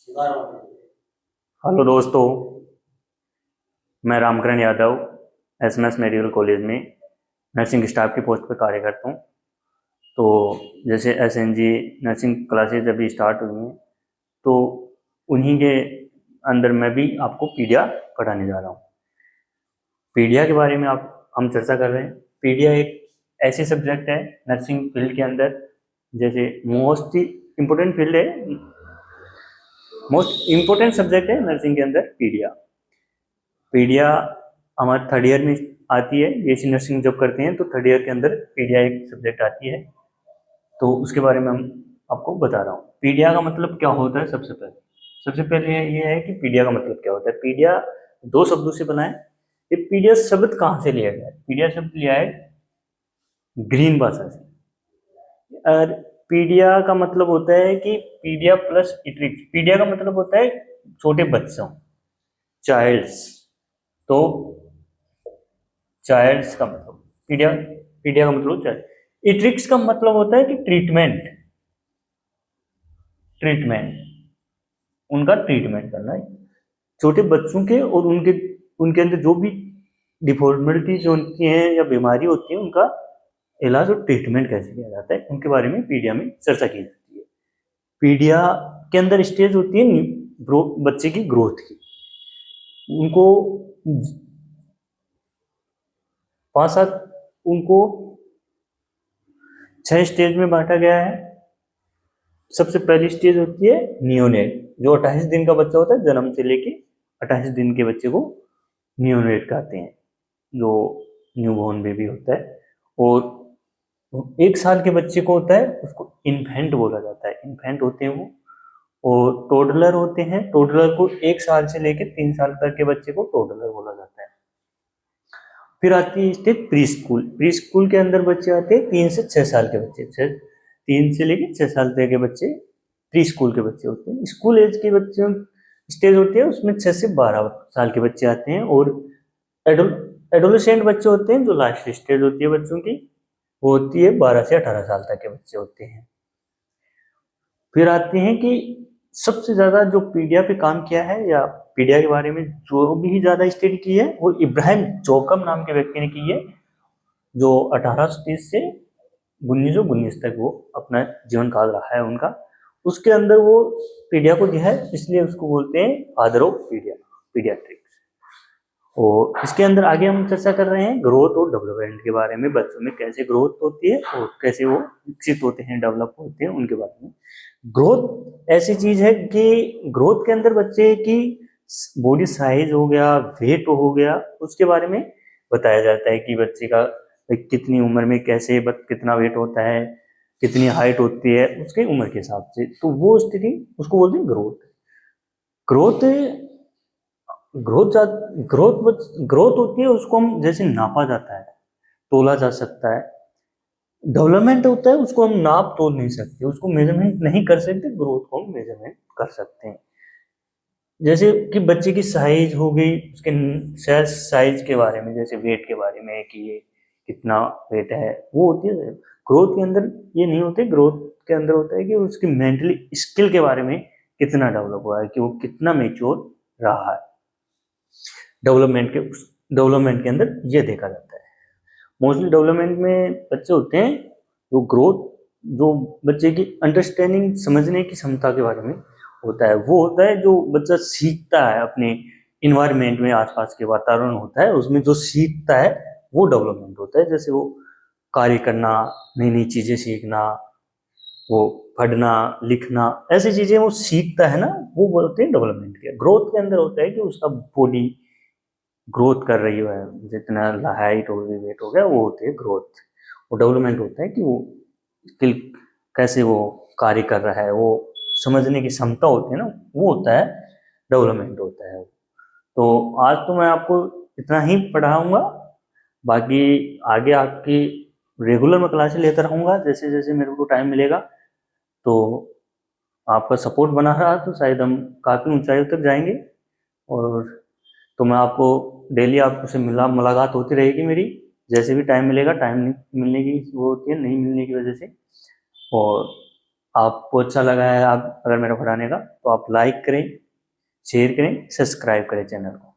Hello दोस्तों, मैं Ramkaran Yadav SMS medical college में नर्सिंग स्टाफ की पोस्ट पर कार्य करता हूँ। तो जैसे एसएनजी नर्सिंग क्लासेज अभी स्टार्ट हुई हैं, तो उन्हीं के अंदर मैं भी आपको पीडिया पढ़ाने जा रहा हूँ। पीडिया के बारे में हम चर्चा कर रहे हैं। पीडिया एक ऐसी सब्जेक्ट है नर्सिंग फील्ड के अंदर, जैसे मोस्ट इम्पोर्टेंट सब्जेक्ट है नर्सिंग के अंदर पीडिया। पीडिया हमारे थर्ड ईयर में आती है। बीएससी नर्सिंग जब करते हैं तो थर्ड ईयर के अंदर पीडिया एक सब्जेक्ट आती है, तो उसके बारे में हम आपको बता रहा हूँ। पीडिया का मतलब क्या होता है? सबसे पहले ये है कि पीडिया का मतलब क्या होता है। पीडिया दो शब्दों से बना है। ये पीडिया शब्द कहाँ से लिया गया है? पीडिया शब्द लिया है ग्रीन भाषा से। और पीडिया का मतलब होता है कि पीडिया प्लस इट्रिक्स। पीडिया का मतलब होता है छोटे बच्चों, चाइल्ड्स। तो चाइल्ड्स का मतलब पीडिया, पीडिया का मतलब चाइल्ड। इट्रिक्स का मतलब होता है कि ट्रीटमेंट, ट्रीटमेंट उनका ट्रीटमेंट करना है छोटे बच्चों के, और उनके उनके अंदर जो भी डिफॉर्मिटीज होती हैं या बीमारी होती है, उनका इलाज और ट्रीटमेंट कैसे किया जाता है, उनके बारे में पीडिया में चर्चा की जाती है। पीडिया के अंदर स्टेज होती है बच्चे की ग्रोथ की। उनको 5-7 उनको 6 स्टेज में बांटा गया है। सबसे पहली स्टेज होती है नियोनेट, जो 28 दिन का बच्चा होता है। जन्म से लेके 28 दिन के बच्चे को नियोनेट कहते हैं, जो न्यूबॉर्न बेबी होता है। और 1 साल के बच्चे को होता है, उसको इन्फेंट बोला जाता है। इन्फेंट होते हैं वो। और टोडलर होते हैं। टोडलर को 1 साल से लेके 3 साल तक के बच्चे को टोडलर बोला जाता है। फिर आती है stage pre school. Pre school के अंदर बच्चे आते हैं 3 से 6 साल के बच्चे। 3 से लेके 6 साल तक के बच्चे प्री स्कूल के बच्चे होते हैं। स्कूल एज के बच्चों स्टेज होती है, उसमें 6 से 12 साल के बच्चे आते हैं। और एडोलेसेंट बच्चे होते हैं, जो लास्ट स्टेज होती है बच्चों की, वो होती है 12 से 18 साल तक के बच्चे होते हैं। फिर आते हैं कि सबसे ज्यादा जो पीडिया पे काम किया है, या पीडिया के बारे में जो भी ज्यादा स्टडी की है, वो इब्राहिम जोकम नाम के व्यक्ति ने की है, जो 1830 से 1919 तक वो अपना जीवन काल रहा है उनका। उसके अंदर वो पीडिया को दिया है, इसलिए उसको बोलते हैं फादर ऑफ पीडिया, पीडियाट्रिक्स। और इसके अंदर आगे हम चर्चा कर रहे हैं ग्रोथ और डेवलपमेंट के बारे में। बच्चों में कैसे ग्रोथ होती है और कैसे वो विकसित होते हैं, डेवलप होते हैं, उनके बारे में। ग्रोथ ऐसी चीज है कि ग्रोथ के अंदर बच्चे की बॉडी साइज हो गया, वेट हो गया, उसके बारे में बताया जाता है कि बच्चे का कितनी उम्र में कैसे कितना वेट होता है, कितनी हाइट होती है, उसके उम्र के हिसाब से। तो वो स्थिति उसको बोलते हैं growth. Growth growth growth growth होती है, उसको हम जैसे नापा जाता है, तोला जा सकता है। डेवलपमेंट होता है, उसको हम नाप तोल नहीं सकते, उसको मेजरमेंट नहीं कर सकते। ग्रोथ को हम मेजरमेंट कर सकते हैं। जैसे कि बच्चे की साइज हो गई, उसके सेल साइज के बारे में, जैसे वेट के बारे में कि ये कितना वेट है, वो होती है। ग्रोथ के अंदर ये नहीं होते। ग्रोथ के अंदर होता है कि उसकी मेंटली स्किल के बारे में कितना डेवलप हुआ है, कि वो कितना मेच्योर रहा है। डेवलपमेंट के अंदर ये देखा जाता है। मोस्टली डेवलपमेंट में बच्चे होते हैं जो ग्रोथ, जो बच्चे की अंडरस्टैंडिंग, समझने की क्षमता के बारे में होता है। वो होता है जो बच्चा सीखता है अपने इन्वायरमेंट में, आसपास के वातावरण होता है उसमें जो सीखता है, वो डेवलपमेंट होता है। जैसे वो कार्य करना, नई नई चीजें सीखना, वो पढ़ना लिखना, ऐसी चीजें वो सीखता है ना, वो बोलते हैं डेवलपमेंट के। ग्रोथ के अंदर होता है कि उसका बॉडी ग्रोथ कर रही है, जितना हाइट हो गई, वेट हो गया, वो होती है ग्रोथ। वो डेवलपमेंट होता है कि वो स्किल कैसे वो कार्य कर रहा है, वो समझने की क्षमता होती है ना, वो होता है डेवलपमेंट होता है। तो आज तो मैं आपको इतना ही पढ़ाऊंगा। बाकी आगे आपकी रेगुलर मैं क्लासेस लेता रहूंगा, जैसे जैसे मेरे को टाइम मिलेगा। तो आपका सपोर्ट बना रहा तो शायद हम काफ़ी ऊंचाई तक जाएंगे। और तो मैं आपको डेली आपसे मुलाकात होती रहेगी मेरी, जैसे भी टाइम मिलेगा। टाइम मिलने की वो होती है, नहीं मिलने की वजह से। और आपको अच्छा लगा है आप अगर मेरा पढ़ाने का, तो आप लाइक करें, शेयर करें, सब्सक्राइब करें चैनल को।